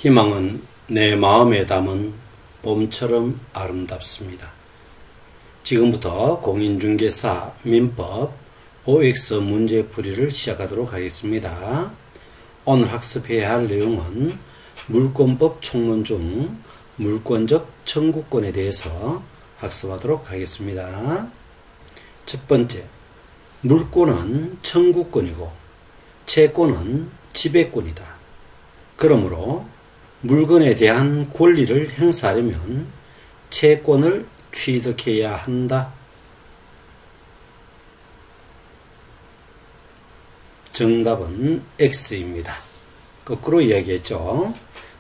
희망은 내 마음에 담은 봄처럼 아름답습니다. 지금부터 공인중개사 민법 OX 문제풀이를 시작하도록 하겠습니다. 오늘 학습해야 할 내용은 물권법 총론 중 물권적 청구권에 대해서 학습하도록 하겠습니다. 첫 번째, 물권은 청구권이고 채권은 지배권이다. 그러므로 물건에 대한 권리를 행사하려면 채권을 취득해야 한다. 정답은 X입니다. 거꾸로 이야기했죠.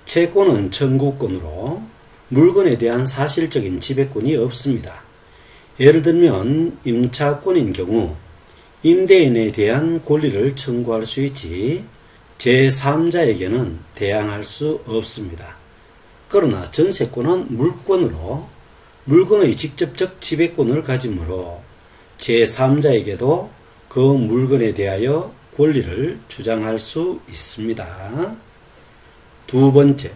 채권은 청구권으로 물건에 대한 사실적인 지배권이 없습니다. 예를 들면 임차권인 경우 임대인에 대한 권리를 청구할 수 있지 제3자에게는 대항할 수 없습니다. 그러나 전세권은 물권으로 물건의 직접적 지배권을 가지므로 제3자에게도 그 물건에 대하여 권리를 주장할 수 있습니다. 두 번째,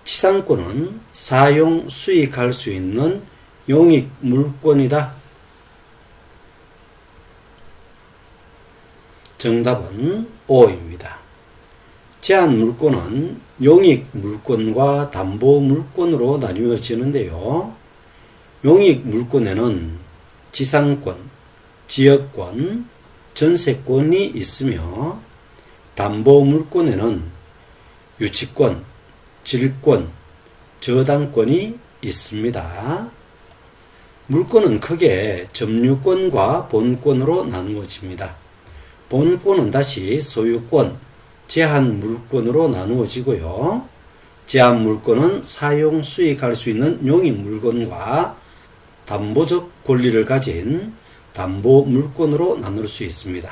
치상권은 사용, 수익할 수 있는 용익 물권이다. 정답은 O입니다. 제한 물권은 용익 물권과 담보 물권으로 나뉘어지는데요. 용익 물권에는 지상권, 지역권, 전세권이 있으며 담보 물권에는 유치권, 질권, 저당권이 있습니다. 물권은 크게 점유권과 본권으로 나누어집니다. 본권은 다시 소유권, 제한 물권으로 나누어지고요. 제한 물권은 사용, 수익할 수 있는 용익 물건과 담보적 권리를 가진 담보 물권으로 나눌 수 있습니다.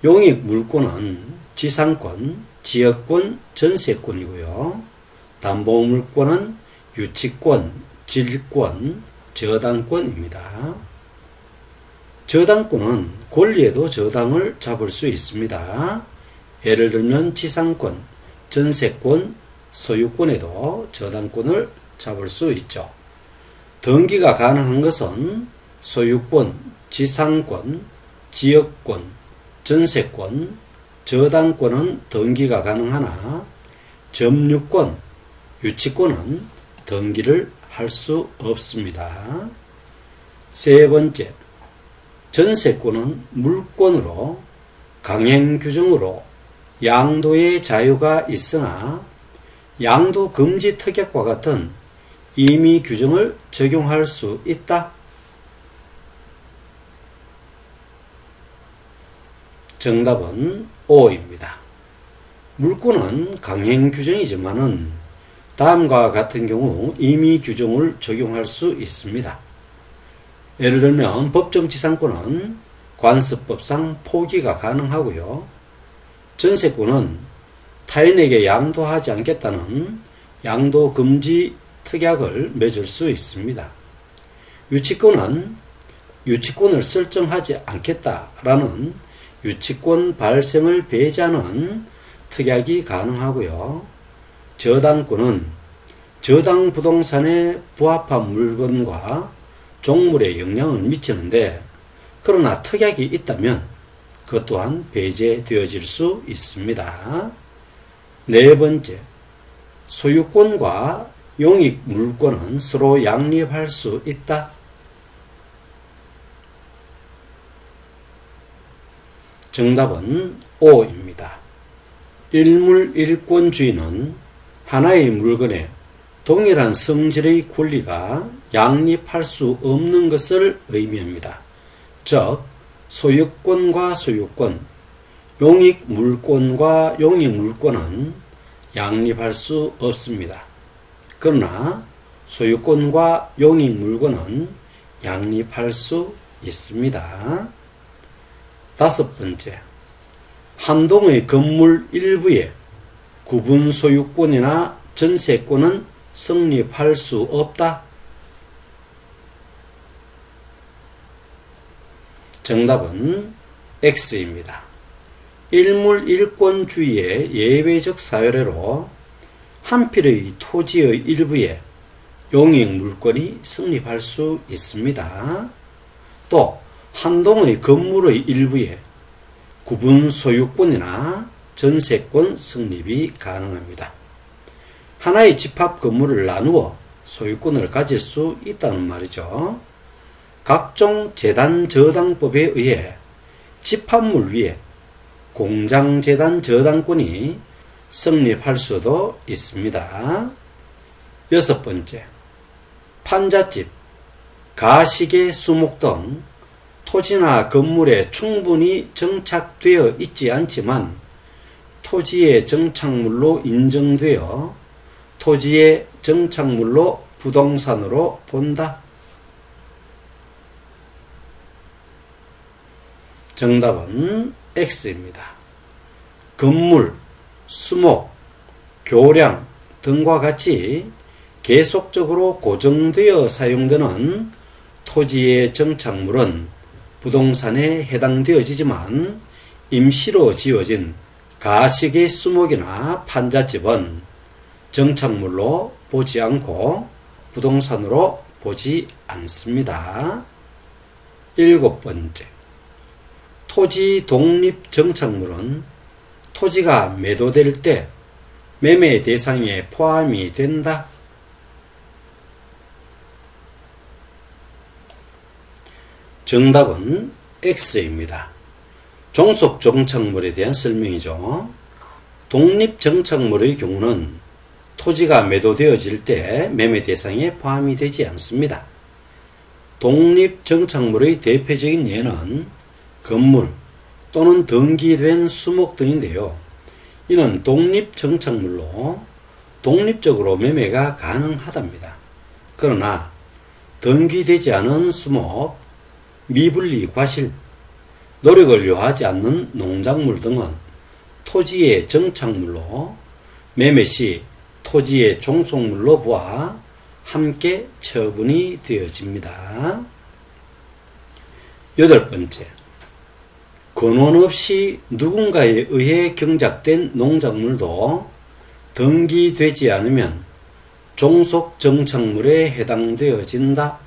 용익 물권은 지상권, 지역권, 전세권이고요. 담보 물권은 유치권, 질권, 저당권입니다. 저당권은 권리에도 저당을 잡을 수 있습니다. 예를 들면 지상권, 전세권, 소유권에도 저당권을 잡을 수 있죠. 등기가 가능한 것은 소유권, 지상권, 지역권, 전세권, 저당권은 등기가 가능하나 점유권, 유치권은 등기를 할 수 없습니다. 세 번째, 전세권은 물권으로 강행 규정으로 양도의 자유가 있으나 양도 금지 특약과 같은 임의 규정을 적용할 수 있다. 정답은 O입니다. 물권은 강행 규정이지만은 다음과 같은 경우 임의 규정을 적용할 수 있습니다. 예를 들면 법정지상권은 관습법상 포기가 가능하고요. 전세권은 타인에게 양도하지 않겠다는 양도 금지 특약을 맺을 수 있습니다. 유치권은 유치권을 설정하지 않겠다라는 유치권 발생을 배제하는 특약이 가능하고요. 저당권은 저당 부동산에 부합한 물건과 종물에 영향을 미치는데 그러나 특약이 있다면 그것 또한 배제되어질 수 있습니다. 네 번째, 소유권과 용익 물권은 서로 양립할 수 있다. 정답은 O입니다. 일물일권주의는 하나의 물건에 동일한 성질의 권리가 양립할 수 없는 것을 의미합니다. 즉, 소유권과 소유권, 용익 물권과 용익 물권은 양립할 수 없습니다. 그러나 소유권과 용익 물권은 양립할 수 있습니다. 다섯 번째, 한 동의 건물 일부에 구분 소유권이나 전세권은 성립할 수 없다. 정답은 X입니다. 일물일권주의의 예외적 사례로 한필의 토지의 일부에 용익 물권이 성립할 수 있습니다. 또 한 동의 건물의 일부에 구분 소유권이나 전세권 성립이 가능합니다. 하나의 집합 건물을 나누어 소유권을 가질 수 있다는 말이죠. 각종 재단 저당법에 의해 집합물 위에 공장재단 저당권이 성립할 수도 있습니다. 6번째, 판잣집, 가시계 수목 등 토지나 건물에 충분히 정착되어 있지 않지만 토지의 정착물로 인정되어 토지의 정착물로 부동산으로 본다. 정답은 X입니다. 건물, 수목, 교량 등과 같이 계속적으로 고정되어 사용되는 토지의 정착물은 부동산에 해당되어지지만 임시로 지어진 가시계 수목이나 판잣집은 정착물로 보지 않고 부동산으로 보지 않습니다. 7번째, 토지 독립 정착물은 토지가 매도될 때 매매 대상에 포함이 된다. 정답은 X입니다. 종속 정착물에 대한 설명이죠. 독립 정착물의 경우는 토지가 매도되어질 때 매매 대상에 포함이 되지 않습니다. 독립 정착물의 대표적인 예는 건물 또는 등기된 수목 등인데요. 이는 독립 정착물로 독립적으로 매매가 가능하답니다. 그러나 등기되지 않은 수목, 미분리 과실, 노력을 요하지 않는 농작물 등은 토지의 정착물로 매매 시 토지의 종속물로 보아 함께 처분이 되어집니다. 8번째, 근원 없이 누군가에 의해 경작된 농작물도 등기되지 않으면 종속 정착물에 해당되어진다.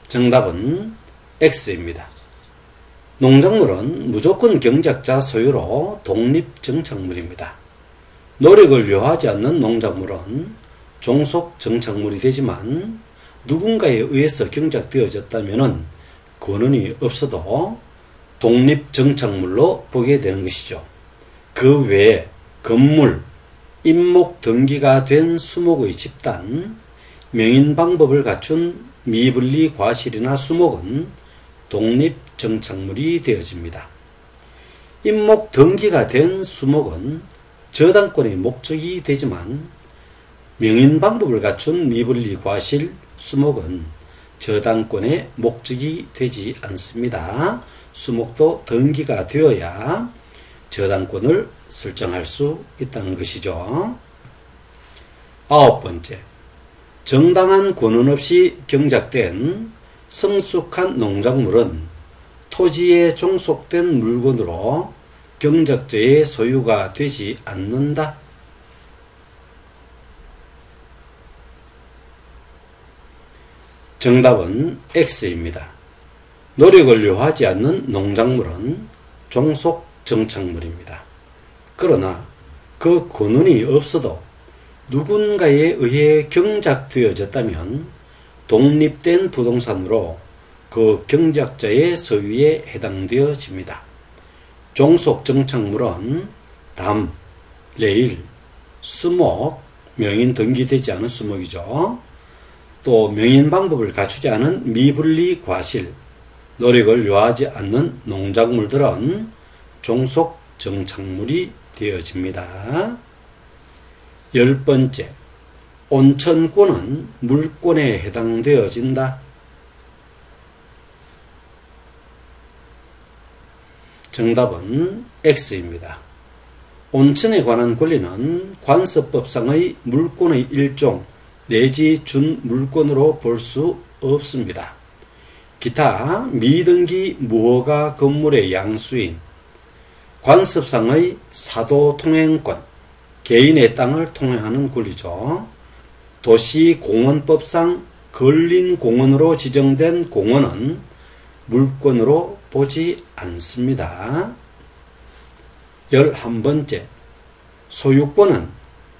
정답은 X입니다. 농작물은 무조건 경작자 소유로 독립 정착물입니다. 노력을 요하지 않는 농작물은 종속 정착물이 되지만 누군가에 의해서 경작되어졌다면 근원이 없어도 독립 정착물로 보게 되는 것이죠. 그 외에 건물, 임목 등기가 된 수목의 집단, 명인 방법을 갖춘 미분리 과실이나 수목은 독립 정착물이 되어집니다. 임목 등기가 된 수목은 저당권의 목적이 되지만 명인 방법을 갖춘 미분리 과실, 수목은 저당권의 목적이 되지 않습니다. 수목도 등기가 되어야 저당권을 설정할 수 있다는 것이죠. 9번째, 정당한 권한 없이 경작된 성숙한 농작물은 토지에 종속된 물건으로 경작자의 소유가 되지 않는다. 정답은 X입니다. 노력을 요하지 않는 농작물은 종속 정착물입니다. 그러나 그 권한이 없어도 누군가에 의해 경작되어졌다면 독립된 부동산으로 그 경작자의 소유에 해당되어집니다. 종속 정착물은 담, 레일, 수목, 명인 등기되지 않은 수목이죠. 또 명인 방법을 갖추지 않은 미분리 과실, 노력을 요하지 않는 농작물들은 종속 정착물이 되어집니다. 10번째, 온천권은 물권에 해당되어진다. 정답은 X입니다. 온천에 관한 권리는 관습법상의 물권의 일종 내지 준물권으로 볼 수 없습니다. 기타 미등기 무허가 건물의 양수인 관습상의 사도 통행권, 개인의 땅을 통행하는 권리죠. 도시공원법상 근린공원으로 지정된 공원은 물권으로 보지 않습니다. 11번째, 소유권은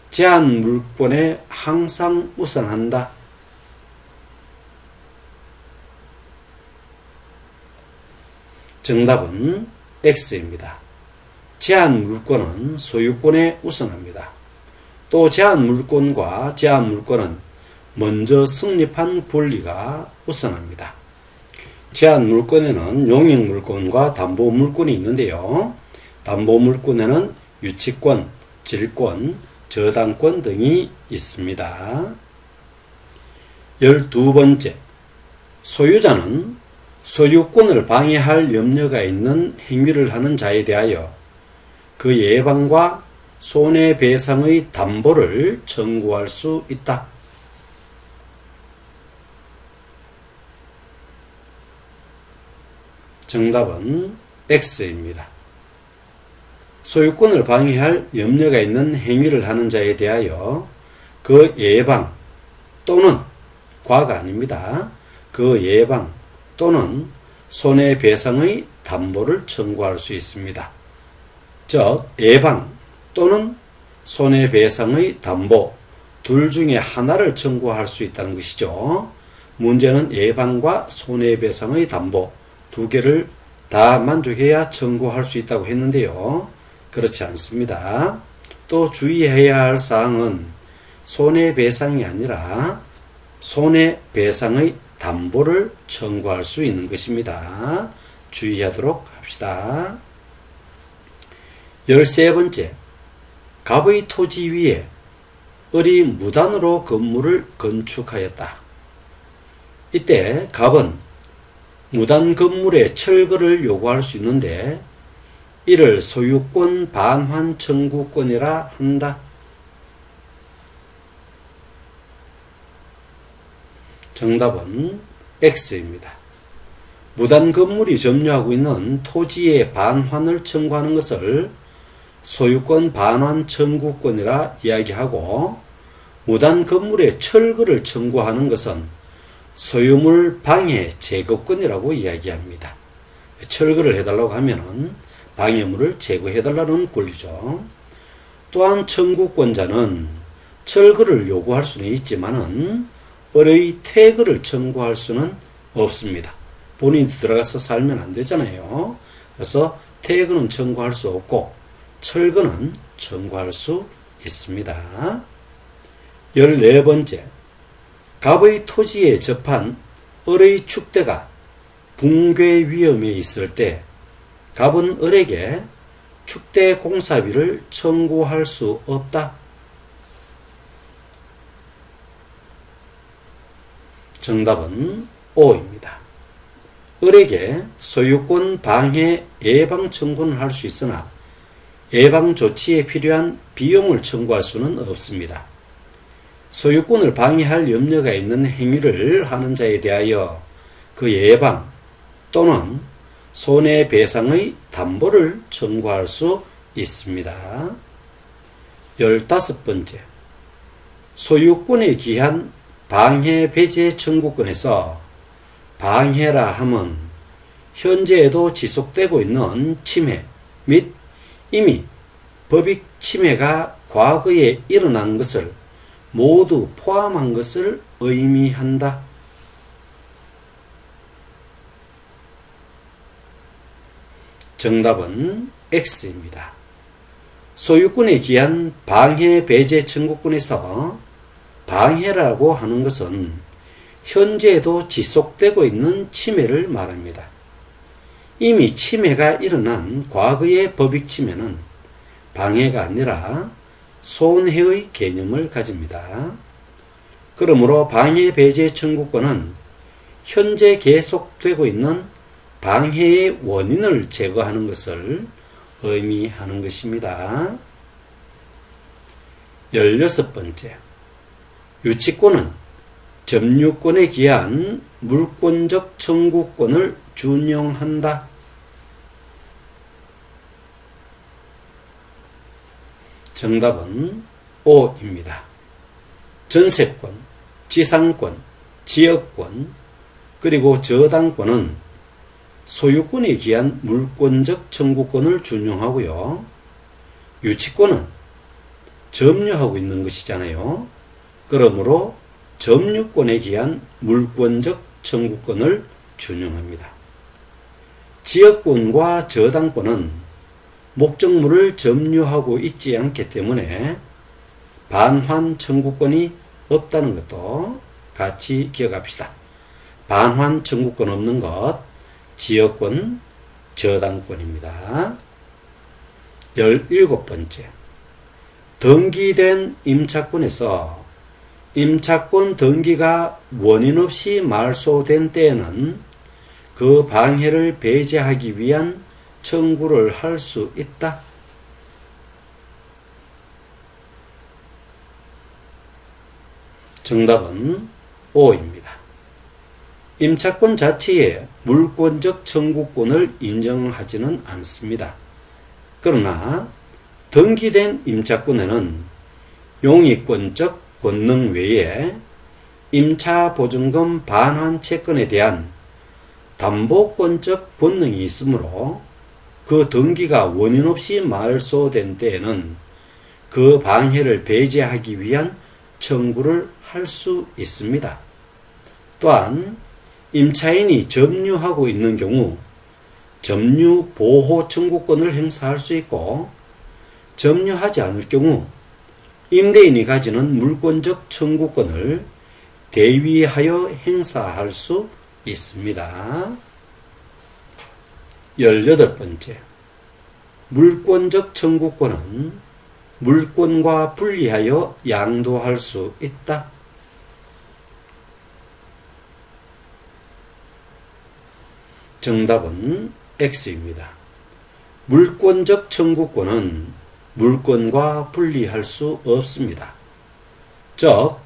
제한 물권에 항상 우선한다. 정답은 X입니다. 제한 물권은 소유권에 우선합니다. 또 제한 물권과 제한 물권은 먼저 성립한 권리가 우선합니다. 제한 물권에는 용익 물권과 담보 물권이 있는데요. 담보 물권에는 유치권, 질권, 저당권 등이 있습니다. 12번째, 소유자는 소유권을 방해할 염려가 있는 행위를 하는 자에 대하여 그 예방과 손해배상의 담보를 청구할 수 있다. 정답은 X입니다. 소유권을 방해할 염려가 있는 행위를 하는 자에 대하여 그 예방 또는 과가 아닙니다. 그 예방 또는 손해배상의 담보를 청구할 수 있습니다. 즉 예방 또는 손해배상의 담보 둘 중에 하나를 청구할 수 있다는 것이죠. 문제는 예방과 손해배상의 담보 두 개를 다 만족해야 청구할 수 있다고 했는데요. 그렇지 않습니다. 또 주의해야 할 사항은 손해배상이 아니라 손해배상의 담보를 청구할 수 있는 것입니다. 주의하도록 합시다. 13번째, 갑의 토지 위에 을이 무단으로 건물을 건축하였다. 이때 갑은 무단 건물의 철거를 요구할 수 있는데 이를 소유권 반환 청구권이라 한다. 정답은 X입니다. 무단 건물이 점유하고 있는 토지의 반환을 청구하는 것을 소유권 반환 청구권이라 이야기하고 무단 건물의 철거를 청구하는 것은 소유물 방해 제거권이라고 이야기합니다. 철거를 해달라고 하면은 방해물을 제거해달라는 권리죠. 또한 청구권자는 철거를 요구할 수는 있지만은 을의 퇴거를 청구할 수는 없습니다. 본인이 들어가서 살면 안 되잖아요. 그래서 퇴거는 청구할 수 없고 철거는 청구할 수 있습니다. 14번째, 갑의 토지에 접한 을의 축대가 붕괴 위험에 있을 때 갑은 을에게 축대 공사비를 청구할 수 없다. 정답은 O입니다. 을에게 소유권 방해 예방 청구는 할 수 있으나 예방 조치에 필요한 비용을 청구할 수는 없습니다. 소유권을 방해할 염려가 있는 행위를 하는 자에 대하여 그 예방 또는 손해배상의 담보를 청구할 수 있습니다. 15번째, 소유권에 기한 방해 배제 청구권에서 방해라 함은 현재에도 지속되고 있는 침해 및 이미 법익 침해가 과거에 일어난 것을 모두 포함한 것을 의미한다. 정답은 X입니다. 소유권에 기한 방해 배제 청구권에서 방해라고 하는 것은 현재에도 지속되고 있는 침해를 말합니다. 이미 침해가 일어난 과거의 법익 침해는 방해가 아니라 손해의 개념을 가집니다. 그러므로 방해 배제 청구권은 현재 계속되고 있는 방해의 원인을 제거하는 것을 의미하는 것입니다. 16번째, 유치권은 점유권에 기한 물권적 청구권을 준용한다. 정답은 O입니다. 전세권, 지상권, 지역권, 그리고 저당권은 소유권에 기한 물권적 청구권을 준용하고요. 유치권은 점유하고 있는 것이잖아요. 그러므로 점유권에 기한 물권적 청구권을 준용합니다. 지역권과 저당권은 목적물을 점유하고 있지 않기 때문에 반환 청구권이 없다는 것도 같이 기억합시다. 반환 청구권 없는 것, 지역권, 저당권입니다. 17번째, 등기된 임차권에서 임차권 등기가 원인 없이 말소된 때에는 그 방해를 배제하기 위한 청구를 할 수 있다. 정답은 O입니다. 임차권 자체에 물권적 청구권을 인정하지는 않습니다. 그러나 등기된 임차권에는 용의권적 권능 외에 임차보증금 반환 채권에 대한 담보권적 권능이 있으므로 그 등기가 원인 없이 말소된 때에는 그 방해를 배제하기 위한 청구를 할 수 있습니다. 또한 임차인이 점유하고 있는 경우 점유 보호 청구권을 행사할 수 있고, 점유하지 않을 경우 임대인이 가지는 물권적 청구권을 대위하여 행사할 수 있습니다. 18번째, 물권적 청구권은 물권과 분리하여 양도할 수 있다. 정답은 X입니다. 물권적 청구권은 물권과 분리할 수 없습니다. 즉,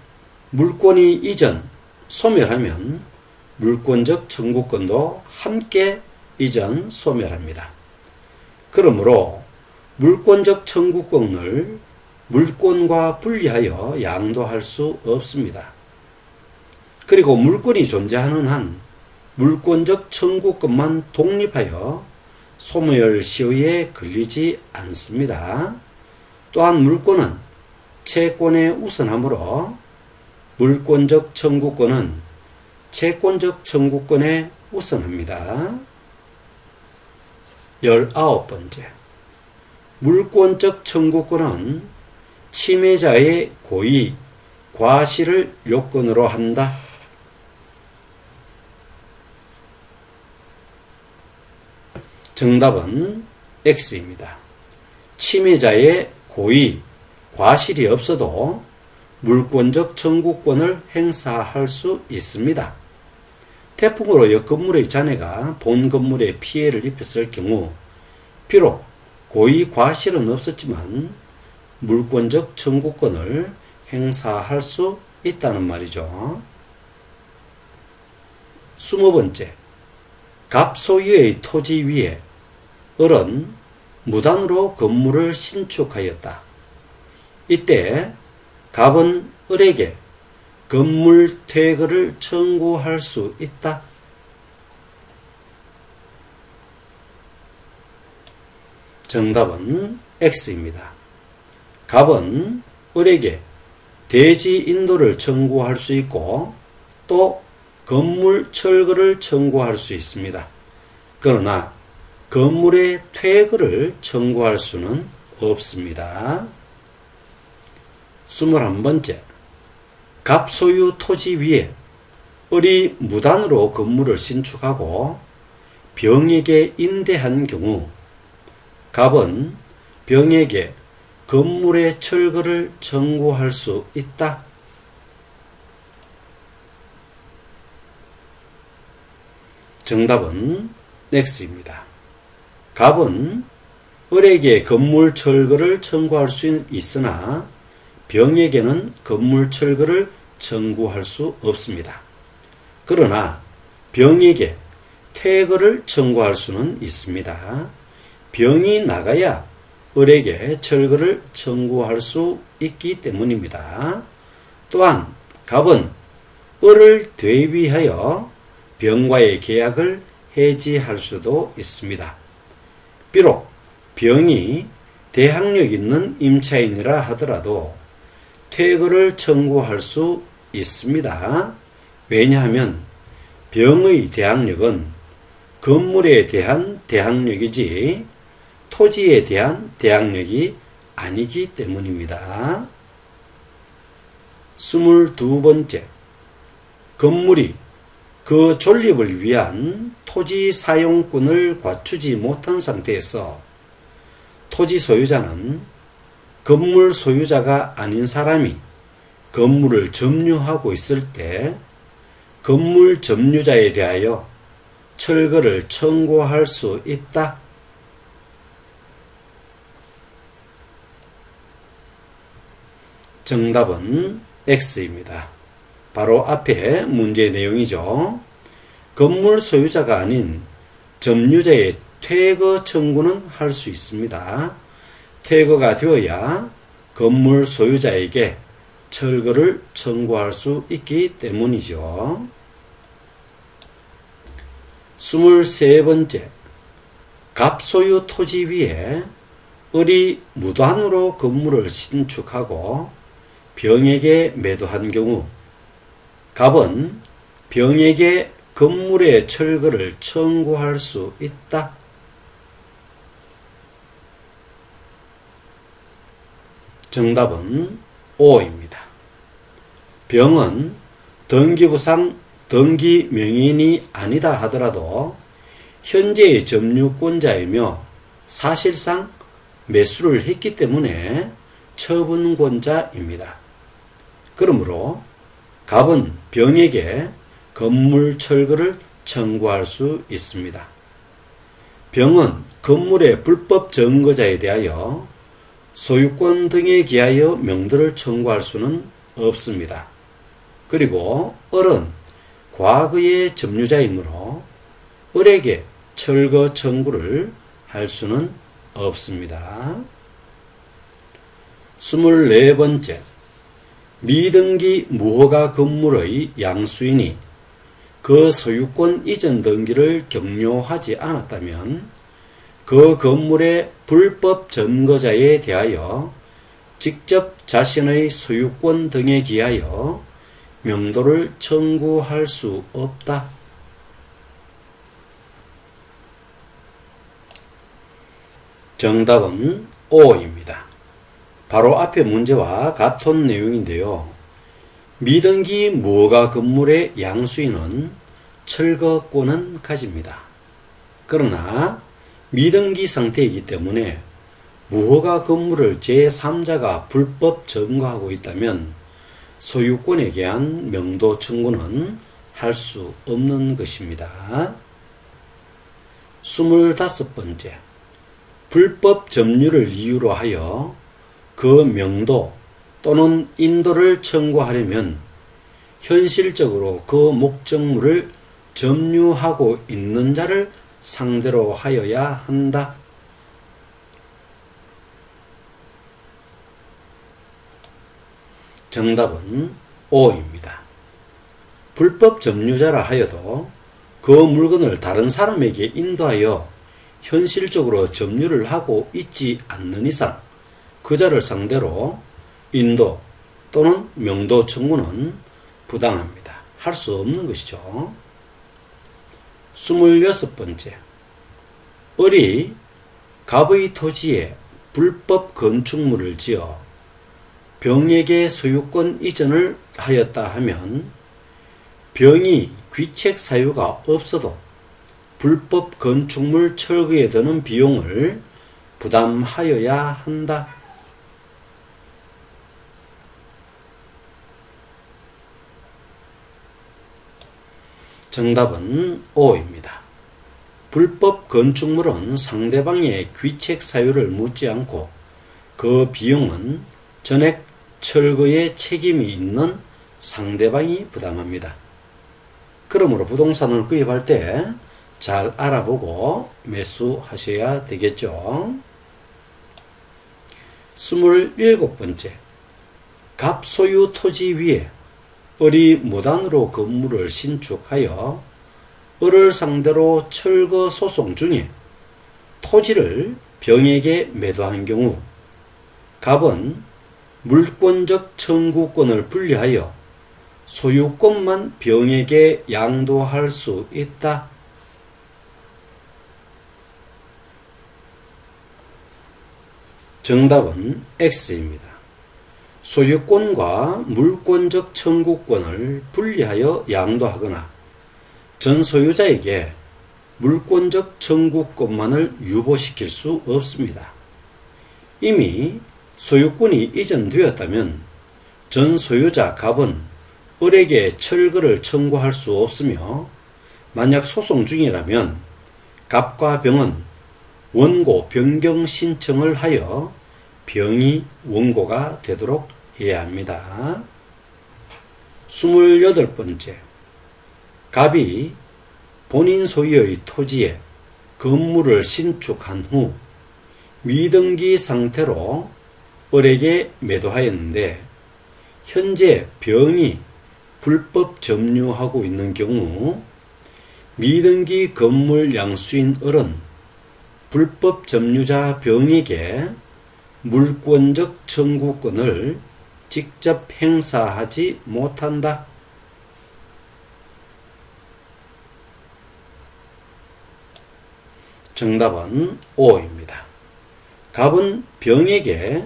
물권이 이전, 소멸하면 물권적 청구권도 함께 이전, 소멸합니다. 그러므로 물권적 청구권을 물권과 분리하여 양도할 수 없습니다. 그리고 물권이 존재하는 한 물권적 청구권만 독립하여 소멸 시효에 걸리지 않습니다. 또한 물권은 채권에 우선하므로 물권적 청구권은 채권적 청구권에 우선합니다. 19번째, 물권적 청구권은 침해자의 고의, 과실을 요건으로 한다. 정답은 X입니다. 침해자의 고의, 과실이 없어도 물권적 청구권을 행사할 수 있습니다. 태풍으로 옆 건물의 잔해가 본 건물에 피해를 입혔을 경우 비록 고의 과실은 없었지만 물권적 청구권을 행사할 수 있다는 말이죠. 20번째, 갑 소유의 토지 위에 을은 무단으로 건물을 신축하였다. 이때 갑은 을에게 건물 퇴거를 청구할 수 있다. 정답은 X입니다. 갑은 을에게 대지 인도를 청구할 수 있고 또 건물 철거를 청구할 수 있습니다. 그러나 건물의 퇴거를 청구할 수는 없습니다. 21번째, 갑 소유 토지 위에 을이 무단으로 건물을 신축하고 병에게 임대한 경우 갑은 병에게 건물의 철거를 청구할 수 있다. 정답은 X입니다. 갑은 을에게 건물 철거를 청구할 수 있으나 병에게는 건물 철거를 청구할 수 없습니다. 그러나 병에게 퇴거를 청구할 수는 있습니다. 병이 나가야 을에게 철거를 청구할 수 있기 때문입니다. 또한 갑은 을을 대비하여 병과의 계약을 해지할 수도 있습니다. 비록 병이 대항력 있는 임차인이라 하더라도 퇴거를 청구할 수 있습니다. 왜냐하면 병의 대항력은 건물에 대한 대항력이지 토지에 대한 대항력이 아니기 때문입니다. 22번째, 건물이 그 존립을 위한 토지 사용권을 갖추지 못한 상태에서 토지 소유자는 건물 소유자가 아닌 사람이 건물을 점유하고 있을 때 건물 점유자에 대하여 철거를 청구할 수 있다. 정답은 X입니다. 바로 앞에 문제 내용이죠. 건물 소유자가 아닌 점유자의 퇴거 청구는 할 수 있습니다. 퇴거가 되어야 건물 소유자에게 철거를 청구할 수 있기 때문이죠. 23번째, 갑소유 토지 위에 을이 무단으로 건물을 신축하고 병에게 매도한 경우 갑은 병에게 건물의 철거를 청구할 수 있다. 정답은 O입니다. 병은 등기부상 등기명인이 아니다 하더라도 현재의 점유권자이며 사실상 매수를 했기 때문에 처분권자입니다. 그러므로 갑은 병에게 건물 철거를 청구할 수 있습니다. 병은 건물의 불법 점거자에 대하여 소유권 등에 기하여 명도를 청구할 수는 없습니다. 그리고 을은 과거의 점유자이므로 을에게 철거 청구를 할 수는 없습니다. 24번째, 미등기 무허가 건물의 양수인이 그 소유권 이전 등기를 격려하지 않았다면 그 건물의 불법 점거자에 대하여 직접 자신의 소유권 등에 기하여 명도를 청구할 수 없다. 정답은 O입니다. 바로 앞의 문제와 같은 내용인데요. 미등기 무허가 건물의 양수인은 철거권은 가집니다. 그러나 미등기 상태이기 때문에 무허가 건물을 제3자가 불법 점거하고 있다면 소유권에 대한 명도 청구는 할 수 없는 것입니다. 25번째, 불법 점유를 이유로 하여 그 명도 또는 인도를 청구하려면 현실적으로 그 목적물을 점유하고 있는 자를 상대로 하여야 한다. 정답은 O입니다. 불법 점유자라 하여도 그 물건을 다른 사람에게 인도하여 현실적으로 점유를 하고 있지 않는 이상 그 자를 상대로 인도 또는 명도 청구는 부당합니다. 할 수 없는 것이죠. 26번째, 을이 갑의 토지에 불법 건축물을 지어 병에게 소유권 이전을 하였다 하면 병이 귀책 사유가 없어도 불법 건축물 철거에 드는 비용을 부담하여야 한다. 정답은 O입니다. 불법 건축물은 상대방의 귀책 사유를 묻지 않고 그 비용은 전액 철거에 책임이 있는 상대방이 부담합니다. 그러므로 부동산을 구입할 때 잘 알아보고 매수하셔야 되겠죠. 27번째, 갑 소유 토지 위에 을이 무단으로 건물을 신축하여 을을 상대로 철거 소송 중에 토지를 병에게 매도한 경우 갑은 물권적 청구권을 분리하여 소유권만 병에게 양도할 수 있다. 정답은 X입니다. 소유권과 물권적 청구권을 분리하여 양도하거나 전 소유자에게 물권적 청구권만을 유보시킬 수 없습니다. 이미 소유권이 이전되었다면 전 소유자 갑은 을에게 철거를 청구할 수 없으며 만약 소송 중이라면 갑과 병은 원고 변경 신청을 하여 병이 원고가 되도록 해야 합니다. 28번째, 갑이 본인 소유의 토지에 건물을 신축한 후 미등기 상태로 을에게 매도하였는데 현재 병이 불법 점유하고 있는 경우 미등기 건물 양수인 을은 불법 점유자 병에게 물권적 청구권을 직접 행사하지 못한다. 정답은 O입니다. 갑은 병에게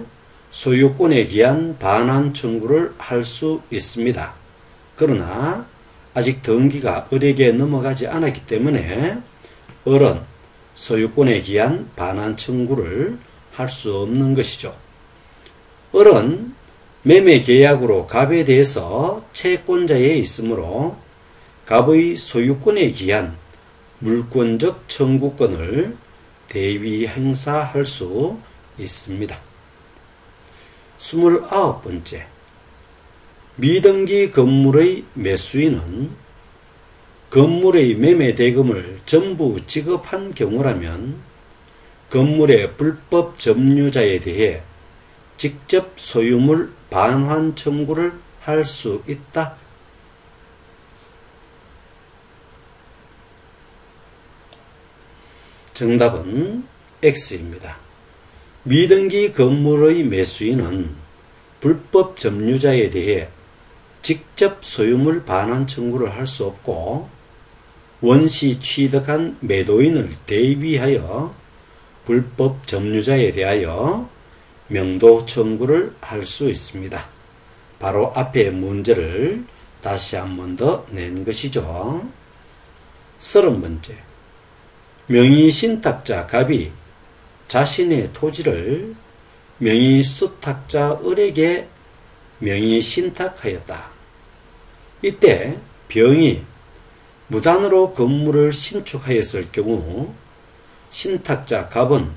소유권에 기한 반환 청구를 할 수 있습니다. 그러나 아직 등기가 을에게 넘어가지 않았기 때문에 을은 소유권에 기한 반환 청구를 할 수 없는 것이죠. 을은 매매 계약으로 갑에 대해서 채권자에 있으므로 갑의 소유권에 기한 물권적 청구권을 대위 행사할 수 있습니다. 29번째, 미등기 건물의 매수인은 건물의 매매 대금을 전부 지급한 경우라면 건물의 불법 점유자에 대해 직접 소유물 반환 청구를 할 수 있다. 정답은 X입니다. 미등기 건물의 매수인은 불법 점유자에 대해 직접 소유물 반환 청구를 할 수 없고 원시 취득한 매도인을 대비하여 불법 점유자에 대하여 명도 청구를 할 수 있습니다. 바로 앞의 문제를 다시 한 번 더 낸 것이죠. 30번째, 명의신탁자 갑이 자신의 토지를 명의수탁자 을에게 명의신탁하였다. 이때 병이 무단으로 건물을 신축하였을 경우 신탁자 갑은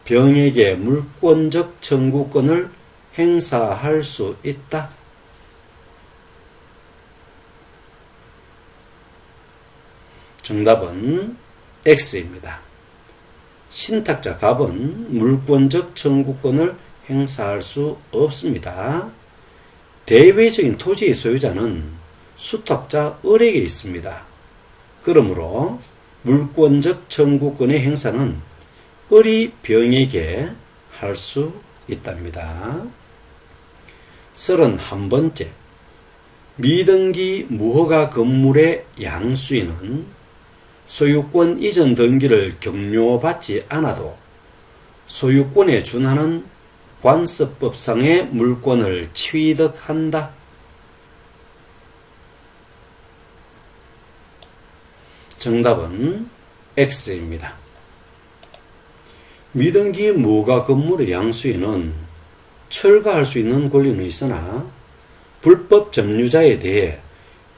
병에게 물권적 청구권을 행사할 수 있다. 정답은 X입니다. 신탁자 갑은 물권적 청구권을 행사할 수 없습니다. 대외적인 토지의 소유자는 수탁자 을에게 있습니다. 그러므로 물권적 청구권의 행사는 을이 병에게 할 수 있답니다. 31번째, 미등기 무허가 건물의 양수인은 소유권 이전 등기를 격려받지 않아도 소유권에 준하는 관습법상의 물권을 취득한다. 정답은 X입니다. 미등기 무허가 건물의 양수인은 철거할 수 있는 권리는 있으나 불법 점유자에 대해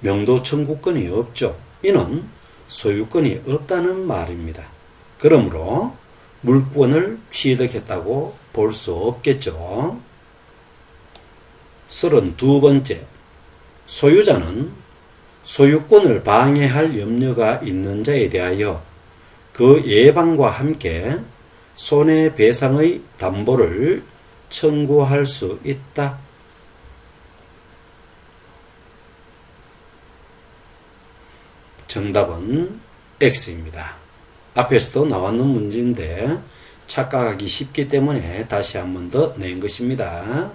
명도 청구권이 없죠. 이는 소유권이 없다는 말입니다. 그러므로 물권을 취득했다고 볼 수 없겠죠. 32번째, 소유자는 소유권을 방해할 염려가 있는 자에 대하여 그 예방과 함께 손해배상의 담보를 청구할 수 있다. 정답은 X입니다. 앞에서도 나왔는 문제인데 착각하기 쉽기 때문에 다시 한 번 더 낸 것입니다.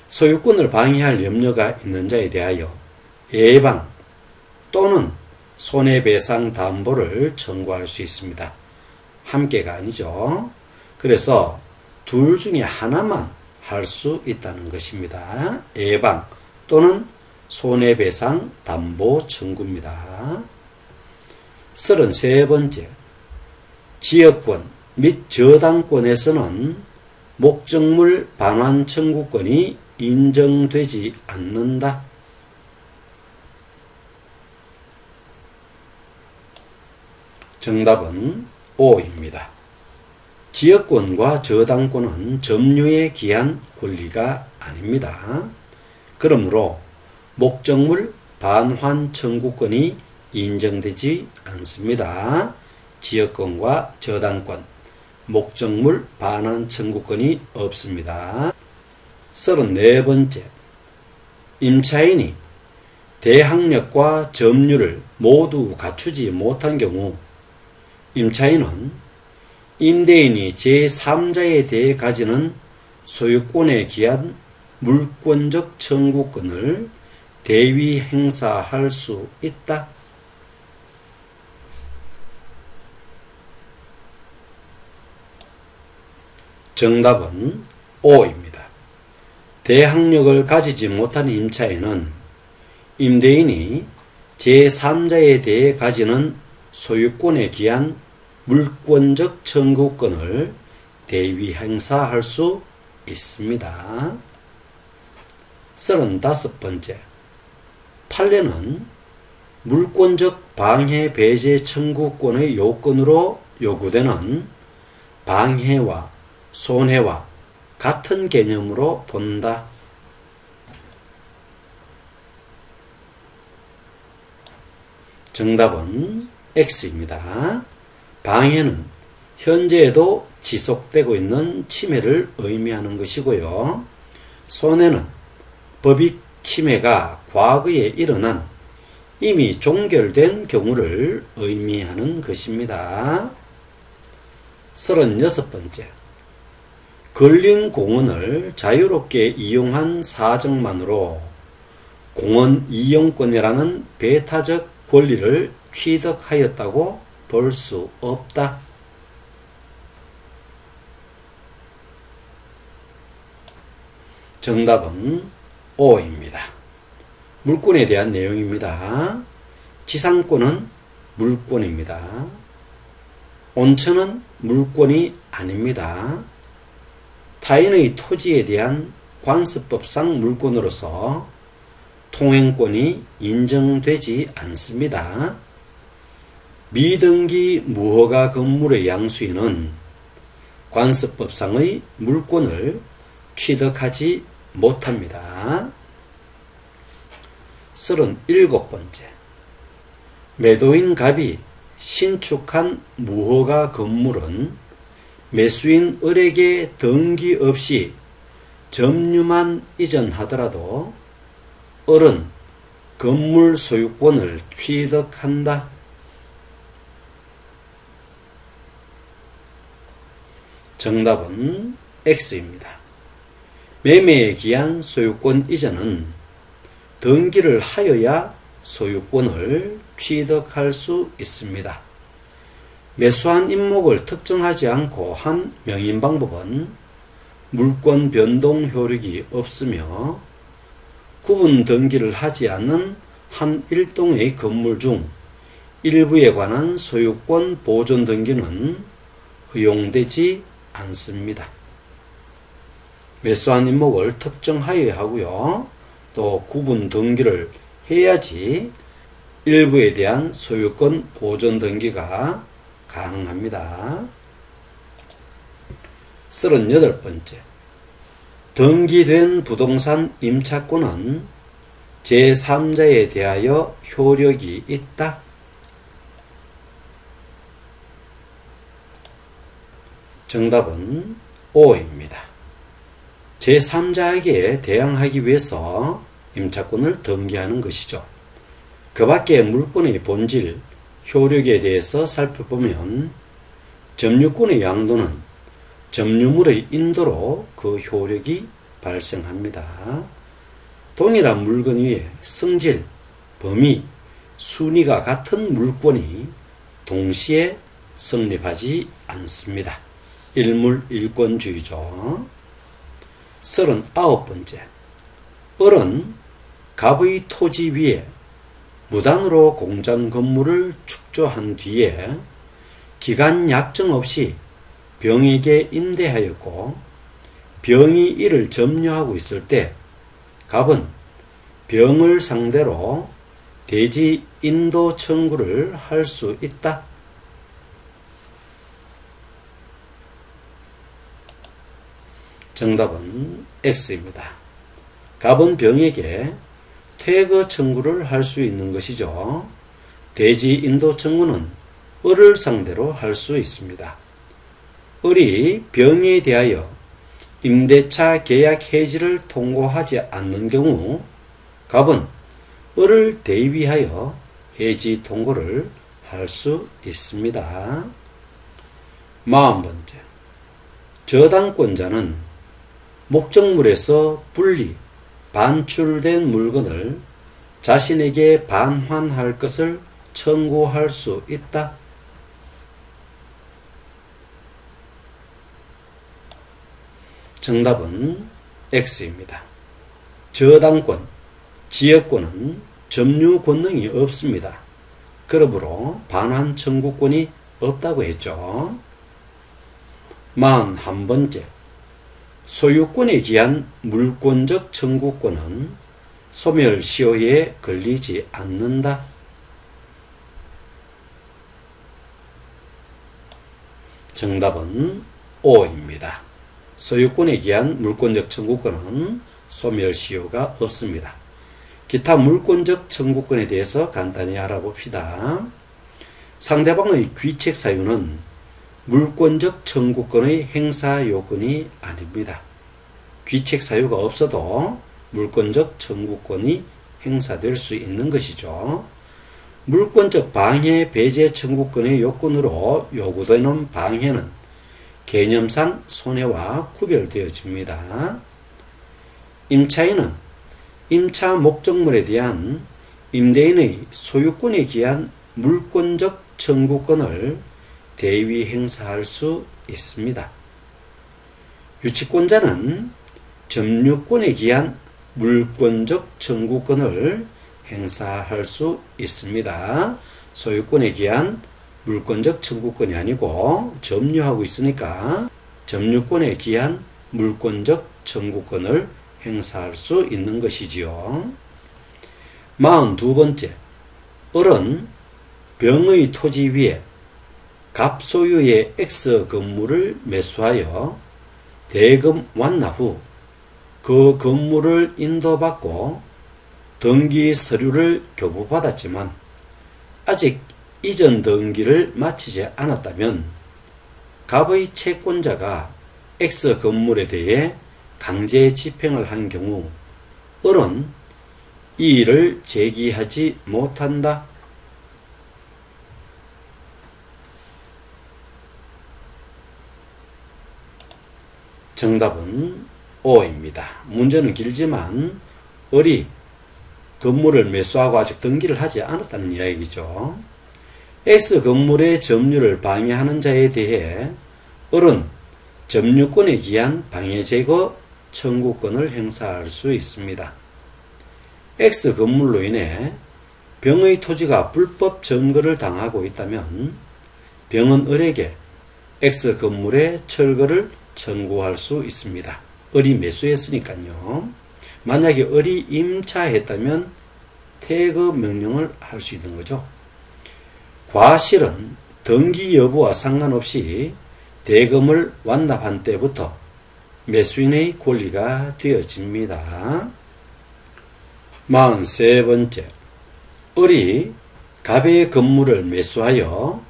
소유권을 방해할 염려가 있는 자에 대하여 예방 또는 손해배상 담보를 청구할 수 있습니다. 함께가 아니죠. 그래서 둘 중에 하나만 할 수 있다는 것입니다. 예방 또는 손해배상 담보 청구입니다. 33번째, 지역권 및 저당권에서는 목적물 반환 청구권이 인정되지 않는다. 정답은 O입니다. 지역권과 저당권은 점유에 기한 권리가 아닙니다. 그러므로 목적물 반환 청구권이 인정되지 않습니다. 지역권과 저당권, 목적물 반환 청구권이 없습니다. 34번째, 임차인이 대항력과 점유를 모두 갖추지 못한 경우 임차인은 임대인이 제3자에 대해 가지는 소유권에 기한 물권적 청구권을 대위 행사할 수 있다. 정답은 O입니다. 대항력을 가지지 못한 임차인은 임대인이 제3자에 대해 가지는 소유권에 기한 물권적 청구권을 대위 행사할 수 있습니다. 35번째, 판례는 물권적 방해 배제 청구권의 요건으로 요구되는 방해와 손해와 같은 개념으로 본다. 정답은 X입니다. 방해는 현재에도 지속되고 있는 침해를 의미하는 것이고요. 손해는 법익 침해가 과거에 일어난 이미 종결된 경우를 의미하는 것입니다. 36번째, 걸린 공원을 자유롭게 이용한 사정만으로 공원 이용권이라는 배타적 권리를 취득하였다고 볼 수 없다. 정답은 O입니다. 물권에 대한 내용입니다. 지상권은 물권입니다. 온천은 물권이 아닙니다. 타인의 토지에 대한 관습법상 물권으로서 통행권이 인정되지 않습니다. 미등기 무허가 건물의 양수인은 관습법상의 물권을 취득하지 못합니다. 37번째, 매도인 갑이 신축한 무허가 건물은 매수인 을에게 등기 없이 점유만 이전하더라도 을은 건물 소유권을 취득한다. 정답은 X입니다. 매매에 기한 소유권 이전은 등기를 하여야 소유권을 취득할 수 있습니다. 매수한 임목을 특정하지 않고 한 명인 방법은 물권 변동 효력이 없으며 구분 등기를 하지 않는 한 일동의 건물 중 일부에 관한 소유권 보존 등기는 허용되지 않습니다. 매수한 임목을 특정하여야 하고요. 또 구분 등기를 해야지 일부에 대한 소유권 보존 등기가 가능합니다. 38번째, 등기된 부동산 임차권은 제3자에 대하여 효력이 있다. 정답은 O입니다. 제3자에게 대항하기 위해서 임차권을 등기하는 것이죠. 그 밖에 물권의 본질, 효력에 대해서 살펴보면 점유권의 양도는 점유물의 인도로 그 효력이 발생합니다. 동일한 물건 위에 성질, 범위, 순위가 같은 물권이 동시에 성립하지 않습니다. 일물일권주의죠. 39번째. 을은 갑의 토지 위에 무단으로 공장 건물을 축조한 뒤에 기간 약정 없이 병에게 임대하였고 병이 이를 점유하고 있을 때 갑은 병을 상대로 대지 인도 청구를 할 수 있다. 정답은 X입니다. 갑은 병에게 퇴거 청구를 할 수 있는 것이죠. 대지 인도 청구는 을을 상대로 할 수 있습니다. 을이 병에 대하여 임대차 계약 해지를 통고하지 않는 경우 갑은 을을 대위하여 해지 통고를 할 수 있습니다. 40번째. 저당권자는 목적물에서 분리, 반출된 물건을 자신에게 반환할 것을 청구할 수 있다. 정답은 X입니다. 저당권, 지역권은 점유 권능이 없습니다. 그러므로 반환 청구권이 없다고 했죠. 41번째. 소유권에 기한 물권적 청구권은 소멸시효에 걸리지 않는다. 정답은 O입니다. 소유권에 기한 물권적 청구권은 소멸시효가 없습니다. 기타 물권적 청구권에 대해서 간단히 알아봅시다. 상대방의 귀책 사유는 물권적 청구권의 행사 요건이 아닙니다. 귀책 사유가 없어도 물권적 청구권이 행사될 수 있는 것이죠. 물권적 방해 배제 청구권의 요건으로 요구되는 방해는 개념상 손해와 구별되어집니다. 임차인은 임차 목적물에 대한 임대인의 소유권에 기한 물권적 청구권을 대위 행사할 수 있습니다. 유치권자는 점유권에 기한 물권적 청구권을 행사할 수 있습니다. 소유권에 기한 물권적 청구권이 아니고 점유하고 있으니까 점유권에 기한 물권적 청구권을 행사할 수 있는 것이지요. 42번째. 을은 병의 토지 위에 갑 소유의 X 건물을 매수하여 대금 완납 후 그 건물을 인도받고 등기 서류를 교부받았지만 아직 이전 등기를 마치지 않았다면 갑의 채권자가 X 건물에 대해 강제 집행을 한 경우 을은 이의를 제기하지 못한다. 정답은 O입니다. 문제는 길지만 을이 건물을 매수하고 아직 등기를 하지 않았다는 이야기죠. X 건물의 점유를 방해하는 자에 대해 을은 점유권에 기한 방해제거 청구권을 행사할 수 있습니다. X 건물로 인해 병의 토지가 불법 점거를 당하고 있다면 병은 을에게 X 건물의 철거를 청구할 수 있습니다. 을이 매수했으니까요. 만약에 을이 임차했다면 퇴거 명령을 할 수 있는 거죠. 과실은 등기 여부와 상관없이 대금을 완납한 때부터 매수인의 권리가 되어집니다. 43번째. 을이 갑의 건물을 매수하여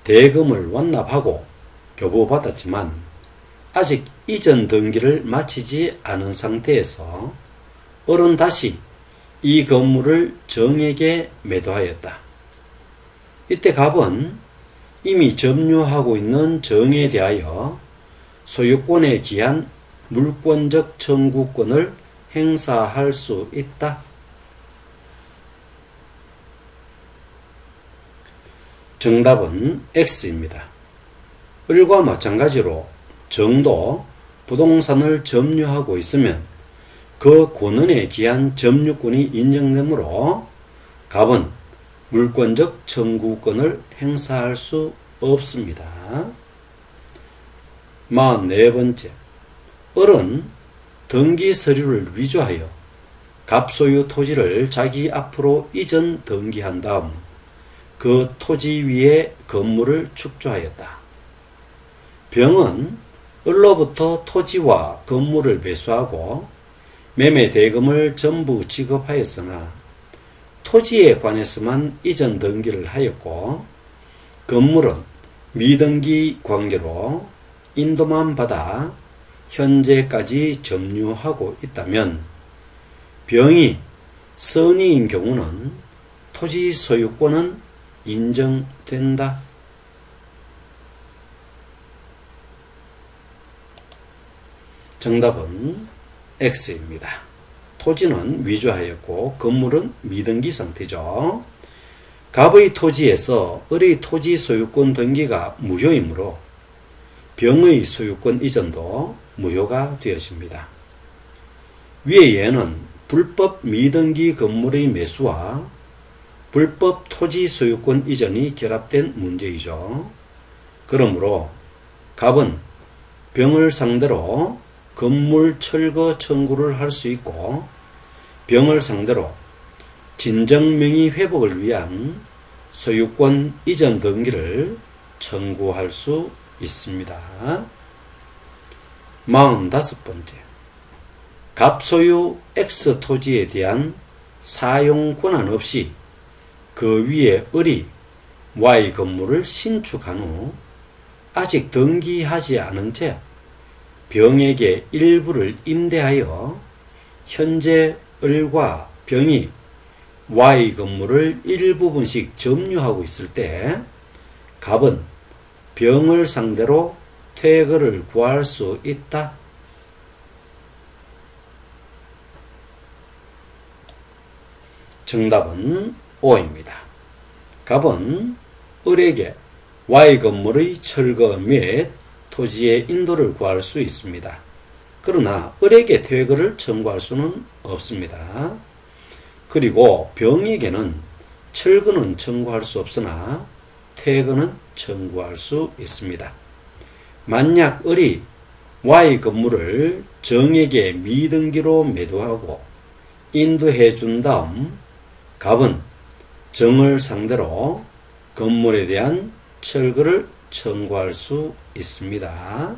대금을 완납하고 교부받았지만 아직 이전 등기를 마치지 않은 상태에서 을은 다시 이 건물을 정에게 매도하였다. 이때 갑은 이미 점유하고 있는 정에 대하여 소유권에 기한 물권적 청구권을 행사할 수 있다. 정답은 X입니다. 을과 마찬가지로 정도 부동산을 점유하고 있으면 그 권한에 기한 점유권이 인정되므로 갑은 물권적 청구권을 행사할 수 없습니다. 44번째, 을은 등기 서류를 위조하여 갑 소유 토지를 자기 앞으로 이전 등기한 다음 그 토지 위에 건물을 축조하였다. 병은 을로부터 토지와 건물을 매수하고 매매 대금을 전부 지급하였으나 토지에 관해서만 이전 등기를 하였고 건물은 미등기 관계로 인도만 받아 현재까지 점유하고 있다면 병이 선의인 경우는 토지 소유권은 인정된다. 정답은 X입니다. 토지는 위조하였고 건물은 미등기 상태죠. 갑의 토지에서 을의 토지 소유권 등기가 무효이므로 병의 소유권 이전도 무효가 되어집니다. 위의 예는 불법 미등기 건물의 매수와 불법 토지 소유권 이전이 결합된 문제이죠. 그러므로 갑은 병을 상대로 건물 철거 청구를 할 수 있고 병을 상대로 진정명의 회복을 위한 소유권 이전 등기를 청구할 수 있습니다. 45번째, 갑 소유 X 토지에 대한 사용 권한 없이 그 위에 을이 Y 건물을 신축한 후 아직 등기하지 않은 채 병에게 일부를 임대하여 현재 을과 병이 Y 건물을 일부분씩 점유하고 있을 때 갑은 병을 상대로 퇴거를 구할 수 있다. 정답은 O입니다. 갑은 을에게 Y 건물의 철거 및 토지의 인도를 구할 수 있습니다. 그러나 을에게 퇴거를 청구할 수는 없습니다. 그리고 병에게는 철거는 청구할 수 없으나 퇴거는 청구할 수 있습니다. 만약 을이 Y 건물을 정에게 미등기로 매도하고 인도해 준 다음 갑은 정을 상대로 건물에 대한 철거를 청구할 수 있습니다.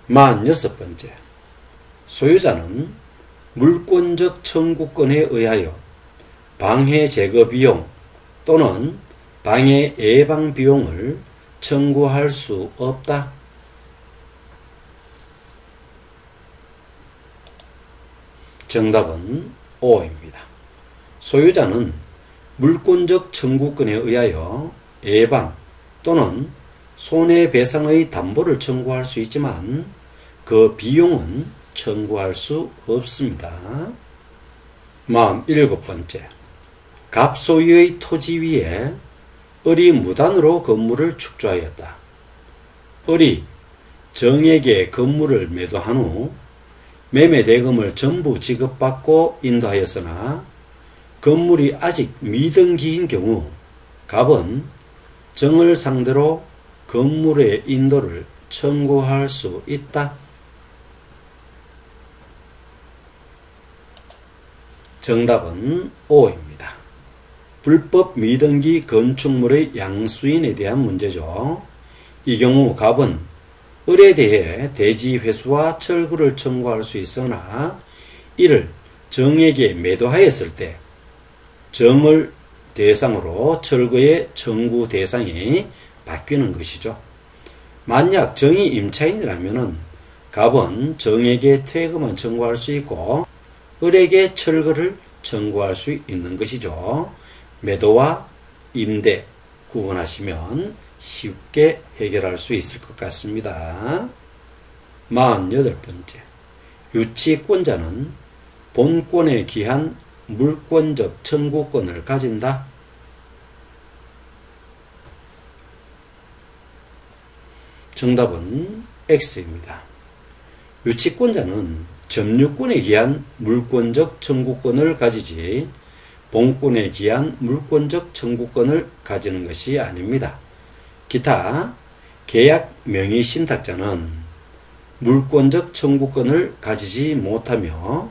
46번째, 소유자는 물권적 청구권에 의하여 방해 제거 비용 또는 방해 예방 비용을 청구할 수 없다. 정답은 O입니다. 소유자는 물권적 청구권에 의하여 예방 또는 손해배상의 담보를 청구할 수 있지만 그 비용은 청구할 수 없습니다. 47번째, 갑 소유의 토지 위에 을이 무단으로 건물을 축조하였다. 을이 정에게 건물을 매도한 후 매매 대금을 전부 지급받고 인도하였으나 건물이 아직 미등기인 경우 갑은 정을 상대로 건물의 인도를 청구할 수 있다. 정답은 O입니다. 불법 미등기 건축물의 양수인에 대한 문제죠. 이 경우 갑은 을에 대해 대지 회수와 철거를 청구할 수 있으나 이를 정에게 매도하였을 때 정을 대상으로 철거의 청구 대상이 바뀌는 것이죠. 만약 정이 임차인이라면은 갑은 정에게 퇴금만 청구할 수 있고 을에게 철거를 청구할 수 있는 것이죠. 매도와 임대 구분하시면 쉽게 해결할 수 있을 것 같습니다. 48번째. 유치권자는 본권에 기한 물권적 청구권을 가진다. 정답은 X입니다. 유치권자는 점유권에 기한 물권적 청구권을 가지지 본권에 기한 물권적 청구권을 가지는 것이 아닙니다. 기타 계약 명의신탁자는 물권적 청구권을 가지지 못하며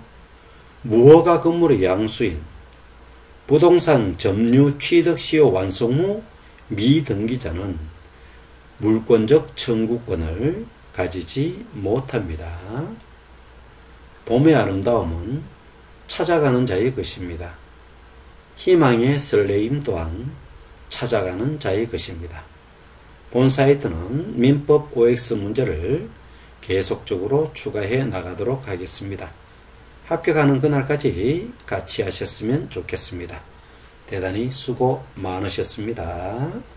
무허가 건물의 양수인 부동산 점유 취득 시효 완성 후 미등기자는 물권적 청구권을 가지지 못합니다. 봄의 아름다움은 찾아가는 자의 것입니다. 희망의 설레임 또한 찾아가는 자의 것입니다. 본 사이트는 민법 OX 문제를 계속적으로 추가해 나가도록 하겠습니다. 합격하는 그날까지 같이 하셨으면 좋겠습니다. 대단히 수고 많으셨습니다.